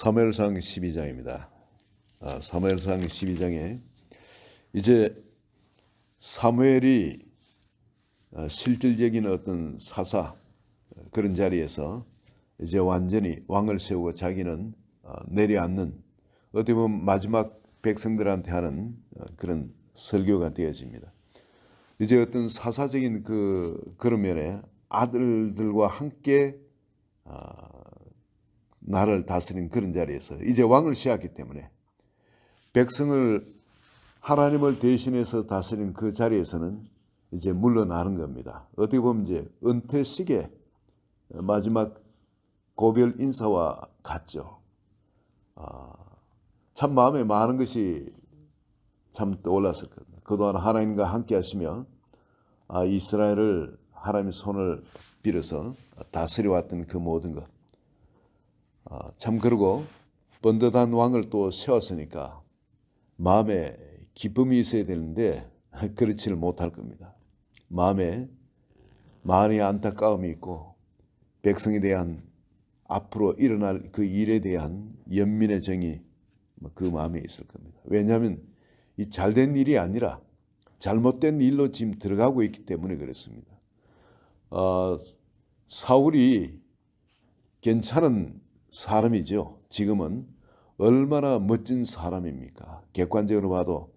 사무엘상 12장입니다. 사무엘상 12장에 이제 사무엘이 실질적인 어떤 사사 그런 자리에서 이제 완전히 왕을 세우고 자기는 내려앉는, 어떻게 보면 마지막 백성들한테 하는 그런 설교가 되어집니다. 이제 어떤 사사적인 그런 면에 아들들과 함께 나라를 다스린 그런 자리에서 이제 왕을 세웠기 때문에 백성을, 하나님을 대신해서 다스린 그 자리에서는 이제 물러나는 겁니다. 어떻게 보면 이제 은퇴식의 마지막 고별 인사와 같죠. 참 마음에 많은 것이 참 떠올랐을 겁니다. 그동안 하나님과 함께 하시며 이스라엘을 하나님의 손을 빌어서 다스려왔던 그 모든 것. 참 그러고 번듯한 왕을 또 세웠으니까 마음에 기쁨이 있어야 되는데 그렇지를 못할 겁니다. 마음에 많이 안타까움이 있고 백성에 대한 앞으로 일어날 그 일에 대한 연민의 정이 그 마음에 있을 겁니다. 왜냐하면 이 잘된 일이 아니라 잘못된 일로 지금 들어가고 있기 때문에 그렇습니다. 사울이 괜찮은 사람이죠. 지금은 얼마나 멋진 사람입니까? 객관적으로 봐도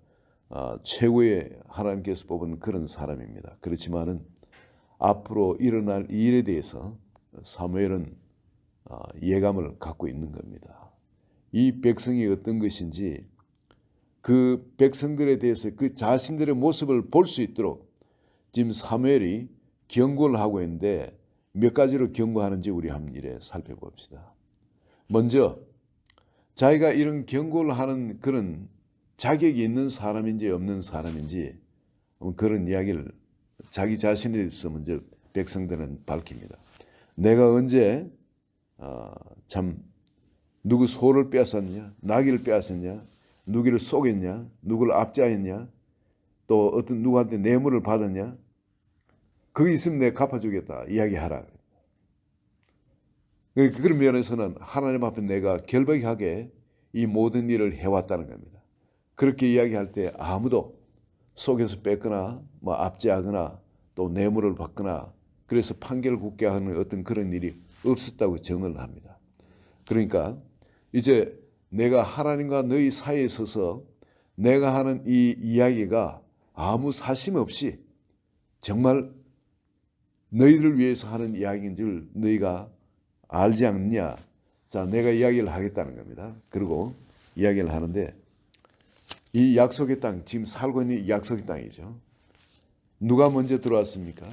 최고의 하나님께서 뽑은 그런 사람입니다. 그렇지만은 앞으로 일어날 일에 대해서 사무엘은 예감을 갖고 있는 겁니다. 이 백성이 어떤 것인지 그 백성들에 대해서 그 자신들의 모습을 볼 수 있도록 지금 사무엘이 경고를 하고 있는데 몇 가지로 경고하는지 우리 한번 이래 살펴봅시다. 먼저 자기가 이런 경고를 하는 그런 자격이 있는 사람인지 없는 사람인지 그런 이야기를 자기 자신에 대해서 먼저 백성들은 밝힙니다. 내가 언제 참 누구 소를 빼앗았냐, 나귀를 빼앗았냐, 누구를 속였냐, 누구를 압제했냐, 또 어떤 누구한테 뇌물을 받았냐, 그거 있으면 내가 갚아주겠다 이야기하라. 그런 면에서는 하나님 앞에 내가 결백하게 이 모든 일을 해왔다는 겁니다. 그렇게 이야기할 때 아무도 속에서 뺏거나 압제하거나 또 뇌물을 받거나 그래서 판결을 굳게 하는 어떤 그런 일이 없었다고 정언을 합니다. 그러니까 이제 내가 하나님과 너희 사이에 서서 내가 하는 이 이야기가 아무 사심 없이 정말 너희를 위해서 하는 이야기인 줄 너희가 알지 않느냐. 자, 내가 이야기를 하겠다는 겁니다. 그리고 이야기를 하는데 이 약속의 땅, 지금 살고 있는 약속의 땅이죠. 누가 먼저 들어왔습니까?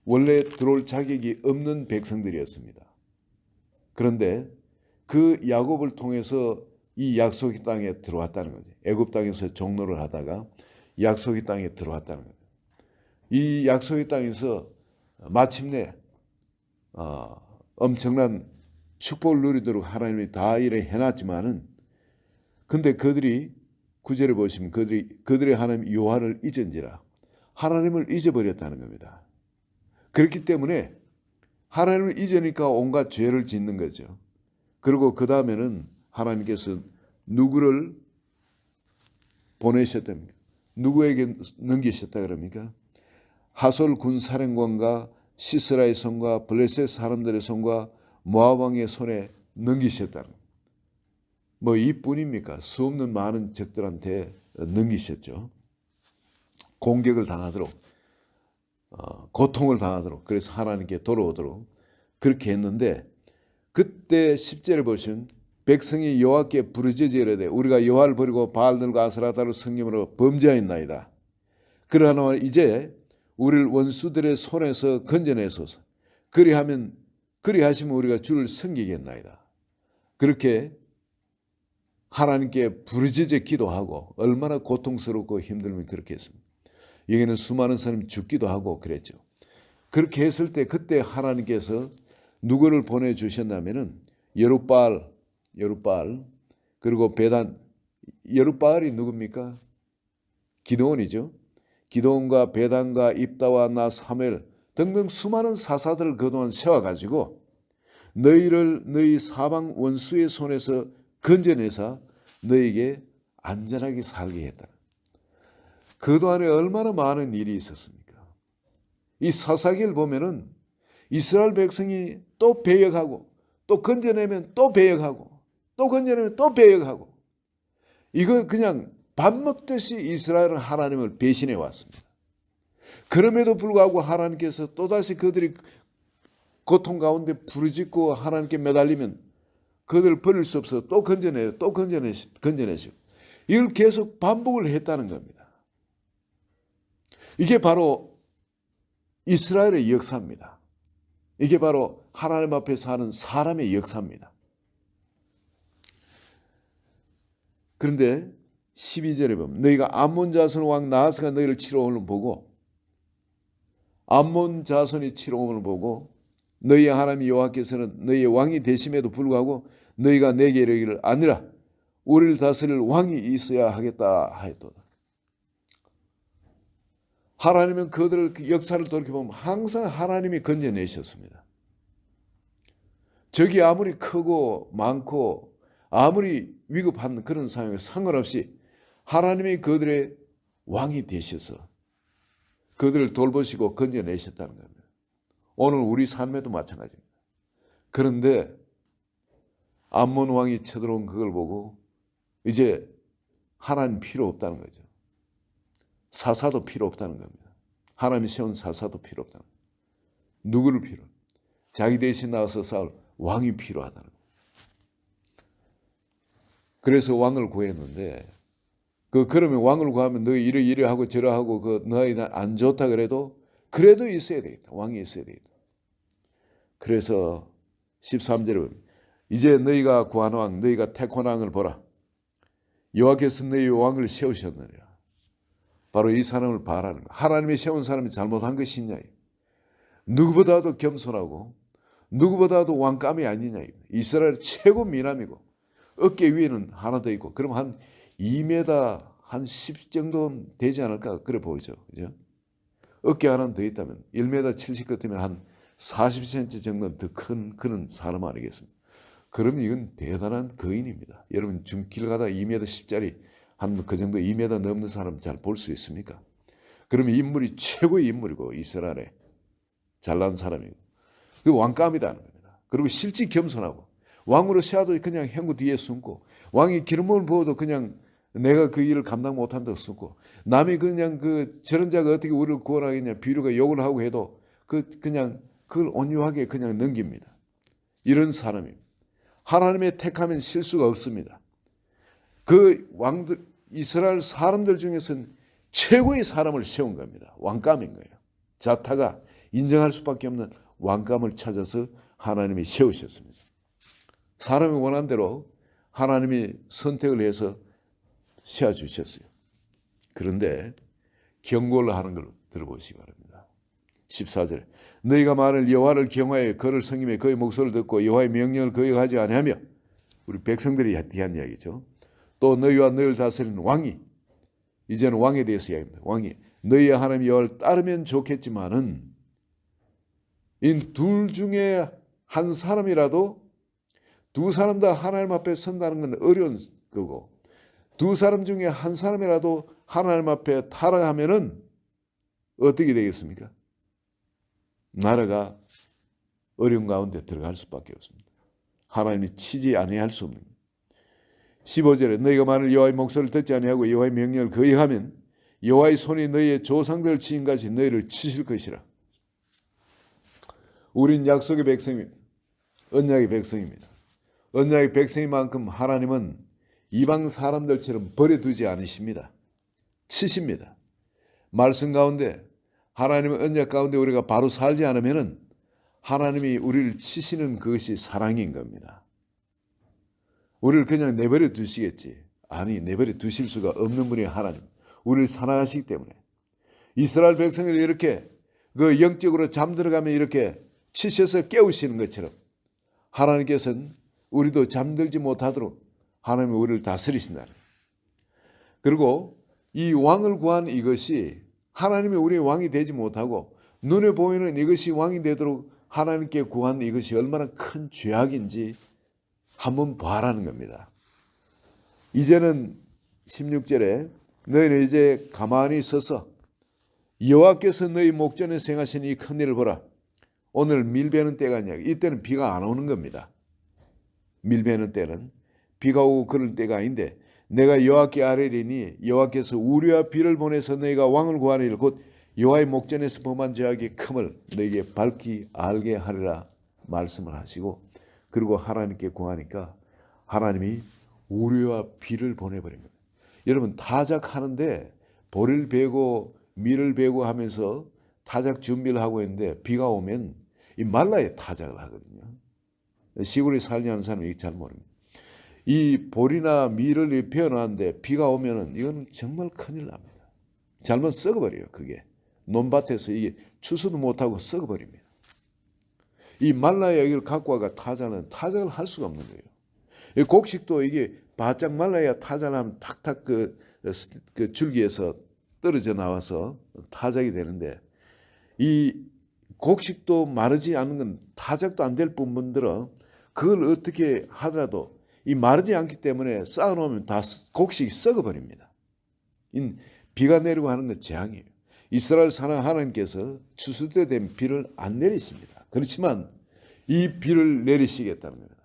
원래 들어올 자격이 없는 백성들이었습니다. 그런데 그 야곱을 통해서 이 약속의 땅에 들어왔다는 거죠. 애굽 땅에서 종노를 하다가 약속의 땅에 들어왔다는 거죠. 이 약속의 땅에서 마침내 엄청난 축복을 누리도록 하나님이 다 이래 해놨지만은 근데 그들이 구절에 보시면 그들의 하나님 여호와를 잊은지라 하나님을 잊어버렸다는 겁니다. 그렇기 때문에 하나님을 잊으니까 온갖 죄를 짓는 거죠. 그리고 그 다음에는 하나님께서 누구를 보내셨답니까? 누구에게 넘기셨다 그럽니까? 하솔 군사령관과 시스라의 손과 블레셋 사람들의 손과 모압 왕의 손에 넘기셨다는 이뿐입니까? 수없는 많은 적들한테 넘기셨죠. 공격을 당하도록 고통을 당하도록 그래서 하나님께 돌아오도록 그렇게 했는데 그때 10절에 보시면 백성이 여호와께 부르짖어 이르되 우리가 여호와를 버리고 바알들과 아스라다를 섬김으로 범죄하였나이다. 그러나 이제 우리를 원수들의 손에서 건져내소서. 그리하시면 우리가 주를 섬기겠나이다. 그렇게 하나님께 부르짖어 기도하고 얼마나 고통스럽고 힘들면 그렇게 했습니다. 여기는 수많은 사람이 죽기도 하고 그랬죠. 그렇게 했을 때 그때 하나님께서 누구를 보내주셨냐면은 여룻바알 그리고 베단. 여룻바알이 누굽니까? 기드온이죠. 기드온과 베단과 입다와 나 사무엘 등등 수많은 사사들을 그동안 세워가지고 너희를 너희 사방 원수의 손에서 건져내사 너희에게 안전하게 살게 했다. 그동안에 얼마나 많은 일이 있었습니까? 이 사사기를 보면은 이스라엘 백성이 또 배역하고 또 건져내면 또 배역하고 또 건져내면 또 배역하고, 이거 그냥 밥 먹듯이 이스라엘은 하나님을 배신해 왔습니다. 그럼에도 불구하고 하나님께서 또다시 그들이 고통 가운데 부르짖고 하나님께 매달리면 그들을 버릴 수 없어 또 건져내요. 또 건져내시고. 이걸 계속 반복을 했다는 겁니다. 이게 바로 이스라엘의 역사입니다. 이게 바로 하나님 앞에 사는 사람의 역사입니다. 그런데 12절에 보면 너희가 암몬 자손 왕 나하스가 너희를 치러 오는 보고, 암몬 자손이 치러 오는 보고 너희의 하나님 여호와께서는 너희의 왕이 되심에도 불구하고 너희가 내게 이르기를 아니라 우리를 다스릴 왕이 있어야 하겠다 하였도다. 하나님은 그들을 그 역사를 돌이켜보면 항상 하나님이 건져내셨습니다. 적이 아무리 크고 많고 아무리 위급한 그런 상황에 상관없이 하나님이 그들의 왕이 되셔서 그들을 돌보시고 건져내셨다는 겁니다. 오늘 우리 삶에도 마찬가지입니다. 그런데 암몬 왕이 쳐들어온 그걸 보고 이제 하나님 필요 없다는 거죠. 사사도 필요 없다는 겁니다. 하나님이 세운 사사도 필요 없다는 겁니다. 누구를 필요해? 자기 대신 나와서 싸울 왕이 필요하다는 겁니다. 그래서 왕을 구했는데 그러면 왕을 구하면 너희 이래 하고 저래 하고 너희 안 좋다 그래도 있어야 되겠다. 왕이 있어야 되겠다. 그래서 13절에 이제 너희가 구한 왕 너희가 택한 왕을 보라. 여호와께서 너희 왕을 세우셨느니라. 바로 이 사람을 바라는 거예요. 하나님이 세운 사람이 잘못한 것이 있냐. 누구보다도 겸손하고 누구보다도 왕감이 아니냐. 이스라엘 최고 미남이고 어깨 위에는 하나 더 있고, 그럼 한 2m 한 10 정도 되지 않을까 그래 보이죠. 그죠? 어깨 하나 더 있다면 1m 70 같으면 한 40cm 정도 더 큰 그런 사람 아니겠습니까? 그러면 이건 대단한 거인입니다. 여러분 길 가다 2m 10짜리 한 그 정도 2m 넘는 사람 잘 볼 수 있습니까? 그러면 인물이 최고의 인물이고 이스라엘에 잘난 사람이고 그 왕감이다는 겁니다. 그리고 실제 겸손하고 왕으로 세워도 그냥 행구 뒤에 숨고, 왕이 기름을 부어도 그냥 내가 그 일을 감당 못한다고 숨고, 남이 그냥 저런 자가 어떻게 우리를 구원하겠냐 비류가 욕을 하고 해도 그냥 그걸 온유하게 그냥 넘깁니다. 이런 사람입니다. 하나님의 택하면 실수가 없습니다. 그 왕들 이스라엘 사람들 중에서는 최고의 사람을 세운 겁니다. 왕감인 거예요. 자타가 인정할 수밖에 없는 왕감을 찾아서 하나님이 세우셨습니다. 사람이 원한 대로 하나님이 선택을 해서 세워주셨어요. 그런데 경고를 하는 걸 들어보시기 바랍니다. 14절에 너희가 말을 여호와를 경외하여 그를 섬기며 그의 목소리를 듣고 여호와의 명령을 거역하지 아니하며, 우리 백성들이 대한 이야기죠. 또 너희와 너희를 다스리는 왕이, 이제는 왕에 대해서 이야기합니다. 왕이 너희의 하나님 여호와를 따르면 좋겠지만은 이 둘 중에 한 사람이라도, 두 사람 다 하나님 앞에 선다는 건 어려운 거고, 두 사람 중에 한 사람이라도 하나님 앞에 타락하면은 어떻게 되겠습니까? 나라가 어려운 가운데 들어갈 수밖에 없습니다. 하나님이 치지 아니할 수 없는 거예요. 15절에 너희가 만일 여호와의 목소리를 듣지 아니하고 여호와의 명령을 거역하면 여호와의 손이 너희의 조상들을 치인 같이 너희를 치실 것이라. 우린 약속의 백성입니다. 언약의 백성입니다. 언약의 백성인 만큼 하나님은 이방 사람들처럼 버려두지 않으십니다. 치십니다. 말씀 가운데, 하나님의 언약 가운데 우리가 바로 살지 않으면은 하나님이 우리를 치시는 그것이 사랑인 겁니다. 우리를 그냥 내버려 두시겠지. 아니, 내버려 두실 수가 없는 분이 하나님. 우리를 사랑하시기 때문에. 이스라엘 백성을 이렇게 영적으로 잠들어가면 이렇게 치셔서 깨우시는 것처럼 하나님께서는 우리도 잠들지 못하도록 하나님이 우리를 다스리신다. 그리고 이 왕을 구한 이것이 하나님이 우리의 왕이 되지 못하고 눈에 보이는 이것이 왕이 되도록 하나님께 구한 이것이 얼마나 큰 죄악인지 한번 봐라는 겁니다. 이제는 16절에 너희는 이제 가만히 서서 여호와께서 너희 목전에 행하신 이 큰 일을 보라. 오늘 밀베는 때가 아니야. 이때는 비가 안 오는 겁니다. 밀베는 때는 비가 오고 그럴 때가 아닌데 내가 여호와께 아뢰리니 여호와께서 우리와 비를 보내서 너희가 왕을 구하리를 곧 여호와의 목전에서 범한 죄악의 큼을 너희에게 밝히 알게 하리라 말씀을 하시고 그리고 하나님께 구하니까 하나님이 우리와 비를 보내버립니다. 여러분 타작하는데 보리를 베고 밀을 베고 하면서 타작 준비를 하고 있는데 비가 오면 이 말라야 타작을 하거든요. 시골에 살려는 사람이 잘 모릅니다. 이 보리나 밀을 베어놨는데 비가 오면은 이건 정말 큰일 납니다. 잘못 썩어버려요. 그게 논밭에서 이게 추수도 못하고 썩어버립니다. 이 말라야 이걸 갖고 와가 타작을 할 수가 없는 거예요. 이 곡식도 이게 바짝 말라야 타작을 하면 탁탁 그 줄기에서 떨어져 나와서 타작이 되는데 이 곡식도 마르지 않는 건 타작도 안 될 뿐더러 그걸 어떻게 하더라도 이 마르지 않기 때문에 쌓아놓으면 다 곡식이 썩어버립니다. 비가 내리고 하는 건 재앙이에요. 이스라엘 사랑 하나님께서 추수 때 된 비를 안 내리십니다. 그렇지만 이 비를 내리시겠다는 겁니다.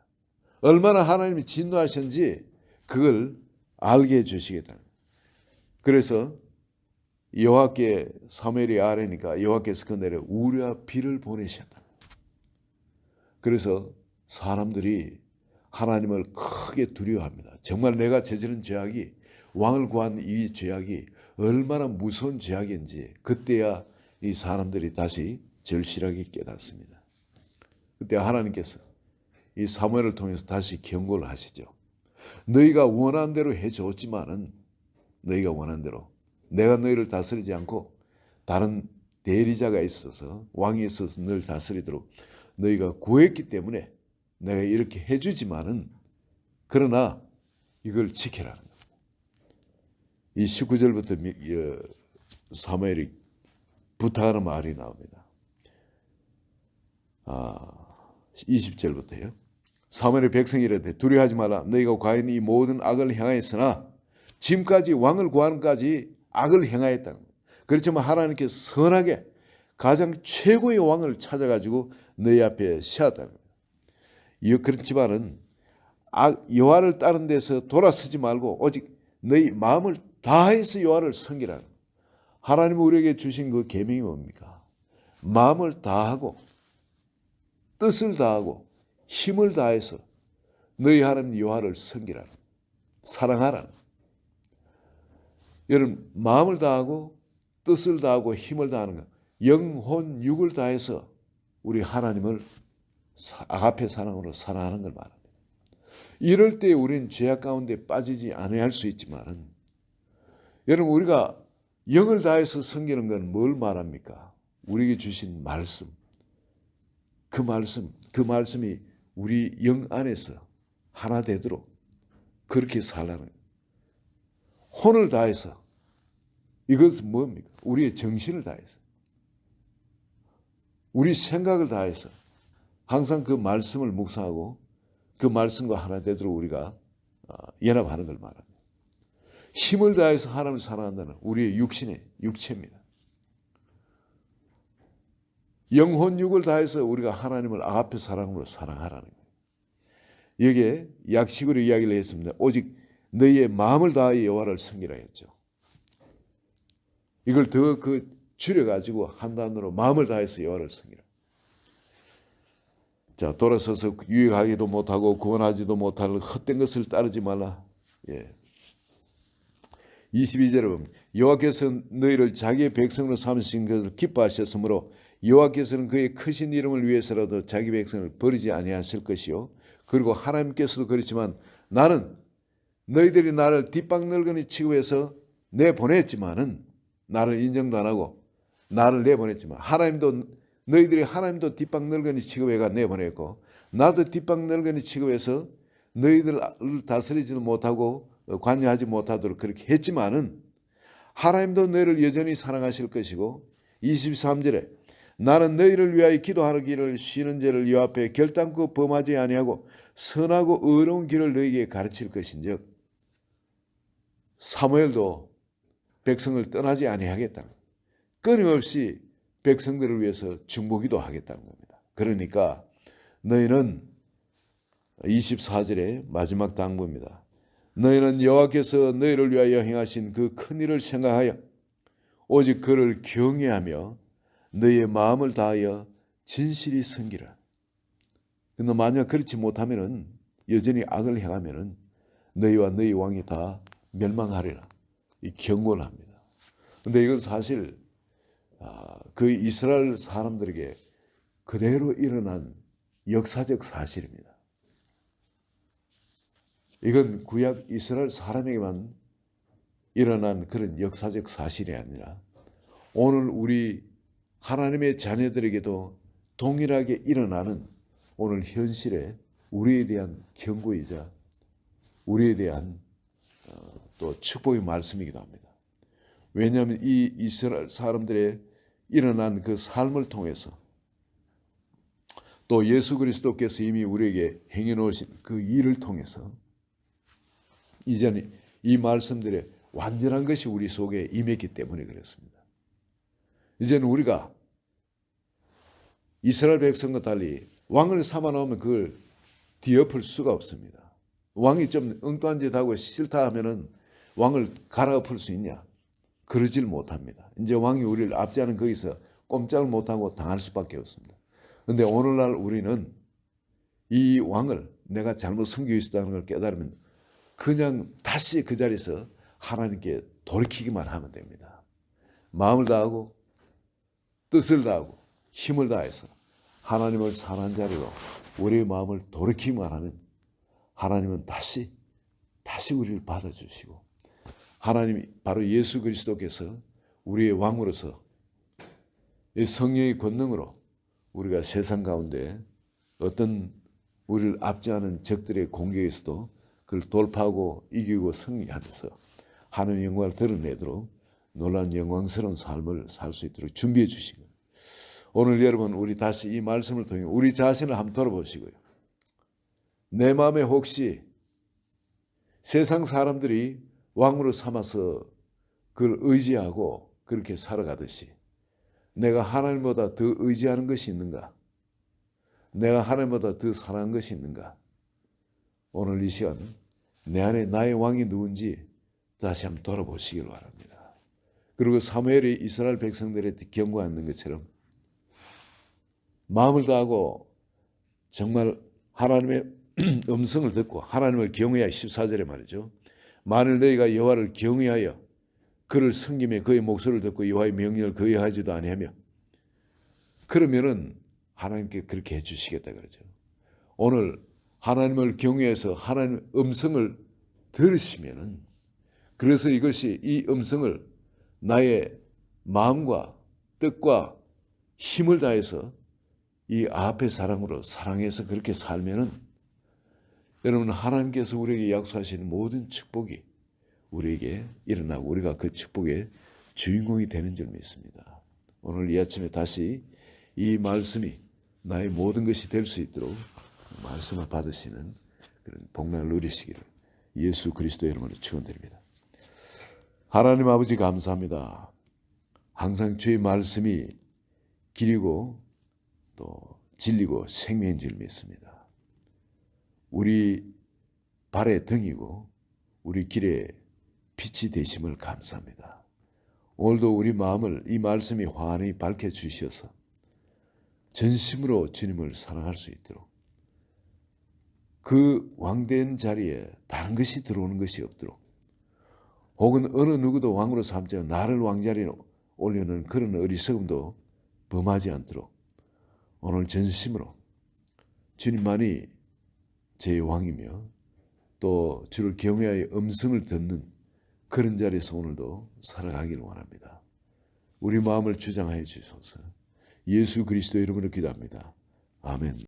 얼마나 하나님이 진노하셨는지 그걸 알게 해주시겠다는 겁니다. 그래서 여호와께 사무엘이 아뢰니까 여호와께서 그날에 우리와 비를 보내셨다. 그래서 사람들이 하나님을 크게 두려워합니다. 정말 내가 저지른 죄악이 왕을 구한 이 죄악이 얼마나 무서운 죄악인지 그때야 이 사람들이 다시 절실하게 깨닫습니다. 그때 하나님께서 이 사무엘을 통해서 다시 경고를 하시죠. 너희가 원하는 대로 해줬지만은 너희가 원하는 대로 내가 너희를 다스리지 않고 다른 대리자가 있어서 왕이 있어서 너희를 다스리도록 너희가 구했기 때문에 내가 이렇게 해주지만은 그러나 이걸 지켜라는 겁니다. 이 19절부터 사무엘이 부탁하는 말이 나옵니다. 20절부터요. 사무엘의 백성이 이르되 두려워하지 말라. 너희가 과연 이 모든 악을 행하였으나 지금까지 왕을 구하는까지 악을 행하였다. 그렇지만 하나님께서 선하게 가장 최고의 왕을 찾아가지고 너희 앞에 세웠다. 그렇지만은 여호와를 따른 데서 돌아서지 말고 오직 너희 마음을 다해서 여호와를 섬기라. 하나님이 우리에게 주신 그 계명이 뭡니까? 마음을 다하고 뜻을 다하고 힘을 다해서 너희 하나님 여호와를 섬기라. 사랑하라. 여러분 마음을 다하고 뜻을 다하고 힘을 다하는 것, 영혼 육을 다해서 우리 하나님을 아가페 사랑으로 사랑하는 걸 말합니다. 이럴 때 우리는 죄악 가운데 빠지지 않아야 할 수 있지만 여러분 우리가 영을 다해서 섬기는 건 뭘 말합니까? 우리에게 주신 말씀, 그 말씀이 우리 영 안에서 하나 되도록 그렇게 살라는 거예요. 혼을 다해서 이것은 뭡니까? 우리의 정신을 다해서 우리 생각을 다해서 항상 그 말씀을 묵상하고 그 말씀과 하나 되도록 우리가 연합하는 걸 말합니다. 힘을 다해서 하나님을 사랑한다는 우리의 육체입니다. 영혼육을 다해서 우리가 하나님을 아가페 사랑으로 사랑하라는 거예요. 여기에 약식으로 이야기를 했습니다. 오직 너희의 마음을 다하여 여호와를 섬기라 했죠. 이걸 더 줄여가지고 한 단어로 마음을 다해서 여호와를 섬기라. 자, 돌아서서 유익하기도 못하고 구원하지도 못할 헛된 것을 따르지 말라. 22절에 보면 여호와께서 너희를 자기의 백성으로 삼으신 것을 기뻐하셨으므로 여호와께서는 그의 크신 이름을 위해서라도 자기 백성을 버리지 아니하실 것이요. 그리고 하나님께서도 그렇지만 나는 너희들이 나를 뒷방늙은이 취급해서 내보냈지만은 나를 인정도 안 하고 나를 내보냈지만 너희들이 하나님도 뒷방늙은이 취급해가 내보냈고 나도 뒷방늙은이 취급해서 너희들을 다스리지도 못하고 관여하지 못하도록 그렇게 했지만은 하나님도 너희를 여전히 사랑하실 것이고 23절에 나는 너희를 위하여 기도하기를 쉬는 죄를 여 앞에 결단코 범하지 아니하고 선하고 의로운 길을 너희에게 가르칠 것인즉 사무엘도 백성을 떠나지 아니하겠다. 끊임없이 백성들을 위해서 중보기도 하겠다는 겁니다. 그러니까 너희는 24절의 마지막 당부입니다. 너희는 여호와께서 너희를 위하여 행하신 그 큰 일을 생각하여 오직 그를 경외하며 너희의 마음을 다하여 진실이 섬기라. 근데 만약 그렇지 못하면은 여전히 악을 행하면은 너희와 너희 왕이 다 멸망하리라. 이 경고를 합니다. 근데 이건 사실 그 이스라엘 사람들에게 그대로 일어난 역사적 사실입니다. 이건 구약 이스라엘 사람에게만 일어난 그런 역사적 사실이 아니라 오늘 우리 하나님의 자녀들에게도 동일하게 일어나는 오늘 현실의 우리에 대한 경고이자 우리에 대한 또 축복의 말씀이기도 합니다. 왜냐하면 이 이스라엘 사람들의 일어난 그 삶을 통해서 또 예수 그리스도께서 이미 우리에게 행해 놓으신 그 일을 통해서 이제는 이 말씀들의 완전한 것이 우리 속에 임했기 때문에 그렇습니다. 이제는 우리가 이스라엘 백성과 달리 왕을 삼아 놓으면 그걸 뒤엎을 수가 없습니다. 왕이 좀 엉뚱한 짓 하고 싫다 하면은 왕을 갈아엎을 수 있냐? 그러질 못합니다. 이제 왕이 우리를 압제하는 거기서 꼼짝을 못하고 당할 수밖에 없습니다. 그런데 오늘날 우리는 이 왕을 내가 잘못 섬기고 있었다는 걸 깨달으면 그냥 다시 그 자리에서 하나님께 돌이키기만 하면 됩니다. 마음을 다하고 뜻을 다하고 힘을 다해서 하나님을 사랑하는 자리로 우리의 마음을 돌이키기만 하면 하나님은 다시 우리를 받아주시고 하나님이 바로 예수 그리스도께서 우리의 왕으로서 이 성령의 권능으로 우리가 세상 가운데 어떤 우리를 압제하는 적들의 공격에서도 그걸 돌파하고 이기고 승리하면서 하나님의 영광을 드러내도록 놀라운 영광스러운 삶을 살 수 있도록 준비해 주신 거예요. 오늘 여러분 우리 다시 이 말씀을 통해 우리 자신을 한번 돌아보시고요. 내 마음에 혹시 세상 사람들이 왕으로 삼아서 그걸 의지하고 그렇게 살아가듯이 내가 하나님보다 더 의지하는 것이 있는가? 내가 하나님보다 더 사랑하는 것이 있는가? 오늘 이 시간 내 안에 나의 왕이 누군지 다시 한번 돌아보시길 바랍니다. 그리고 사무엘이 이스라엘 백성들한테 경고하는 것처럼 마음을 다하고 정말 하나님의 음성을 듣고 하나님을 경외하여 14절에 말이죠. 만일 너희가 여호와를 경외하여 그를 섬기며 그의 목소리를 듣고 여호와의 명령을 거역하지도 아니하며 그러면은 하나님께 그렇게 해주시겠다 그러죠. 오늘 하나님을 경외해서 하나님의 음성을 들으시면은 그래서 이것이 이 음성을 나의 마음과 뜻과 힘을 다해서 이 아합의 사랑으로 사랑해서 그렇게 살면은 여러분 하나님께서 우리에게 약속하시는 모든 축복이 우리에게 일어나고 우리가 그 축복의 주인공이 되는 줄 믿습니다. 오늘 이 아침에 다시 이 말씀이 나의 모든 것이 될 수 있도록 말씀을 받으시는 그런 복락을 누리시기를 예수 그리스도의 이름으로 축원드립니다. 하나님 아버지 감사합니다. 항상 주의 말씀이 길이고 또 진리고 생명인 줄 믿습니다. 우리 발의 등이고 우리 길의 빛이 되심을 감사합니다. 오늘도 우리 마음을 이 말씀이 환히 밝혀주셔서 전심으로 주님을 사랑할 수 있도록 그 왕된 자리에 다른 것이 들어오는 것이 없도록 혹은 어느 누구도 왕으로 삼지 않고 나를 왕자리에 올려놓은 그런 어리석음도 범하지 않도록 오늘 전심으로 주님만이 제 왕이며 또 주를 경외하여 음성을 듣는 그런 자리에서 오늘도 살아가기를 원합니다. 우리 마음을 주장하여 주소서. 예수 그리스도 이름으로 기도합니다. 아멘.